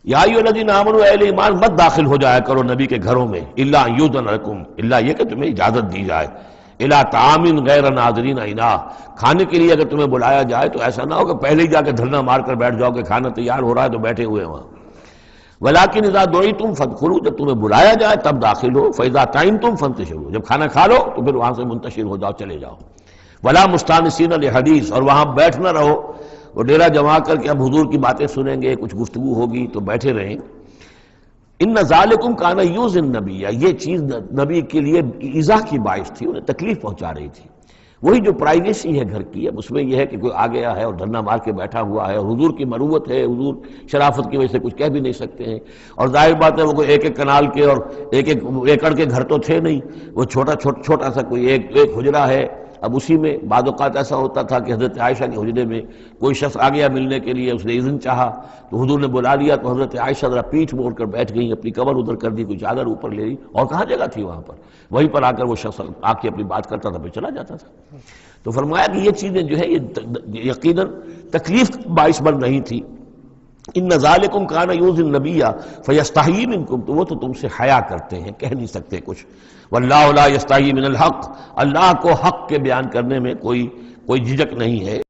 یا ایھا الذین آمنوا، اہل ایمان مت داخل ہو جایا کرو نبی کے گھروں میں، الا ان یؤذن لکم، الا یہ کہ تمہیں اجازت دی جائے، الی طعام غیر ناظرین اناہ، کھانے کے لیے اگر تمہیں بلایا جائے تو ایسا نہ ہو کہ پہلے ہی جا کے دھرنا مار کر بیٹھ جاؤ کہ کھانا تیار ہو رہا ہے تو بیٹھے ہوئے وہاں۔ ولیکن اذا دعیتم فادخلوا، جب تمہیں بلایا جائے تب داخل ہو، فاذا طعمتم فانتشروا، جب کھانا کھا لو تو پھر وہاں سے منتشر ہو جاؤ، چلے جاؤ۔ ولا مستانسین لحدیث، اور وہاں بیٹھ نہ رہو وہ ڈیرا جما کر کے اب حضور کی باتیں سنیں گے، کچھ گفتگو ہوگی تو بیٹھے رہیں۔ ان ذالکم کان یؤذی النبی، یہ چیز نبی کے لیے ایذا کی باعث تھی، انہیں تکلیف پہنچا رہی تھی۔ وہی جو پرائیویسی ہے گھر کی، اب اس میں یہ ہے کہ کوئی آ گیا ہے اور دھرنا مار کے بیٹھا ہوا ہے، اور حضور کی مروت ہے، حضور شرافت کی وجہ سے کچھ کہہ بھی نہیں سکتے ہیں، اور ظاہر بات ہے وہ کوئی ایک ایک کنال کے اور ایک ایک ایکڑ کے گھر تو تھے نہیں، وہ چھوٹا سا کوئی ایک حجرہ ہے۔ اب اسی میں بعض اوقات ایسا ہوتا تھا کہ حضرت عائشہ کے حجرے میں کوئی شخص آ گیا ملنے کے لیے، اس نے اذن چاہا تو حضور نے بلا لیا، تو حضرت عائشہ ذرا پیٹھ موڑ کر بیٹھ گئی، اپنی کمر ادھر کر دی، کوئی چادر اوپر لے لی، اور کہاں جگہ تھی وہاں پر، وہیں پر آ کر وہ شخص آ کے اپنی بات کرتا تھا پھر چلا جاتا تھا۔ تو فرمایا کہ یہ چیزیں جو ہے یہ یقیناً تکلیف باعث بن رہی تھی۔ ان ذالکم کان یؤذی النبی فیستحیی منکم، تو وہ تو تم سے حیا کرتے ہیں، کہہ نہیں سکتے کچھ۔ واللہ لا یستحیی من الحق، اللہ کو حق کے بیان کرنے میں کوئی جھجک نہیں ہے۔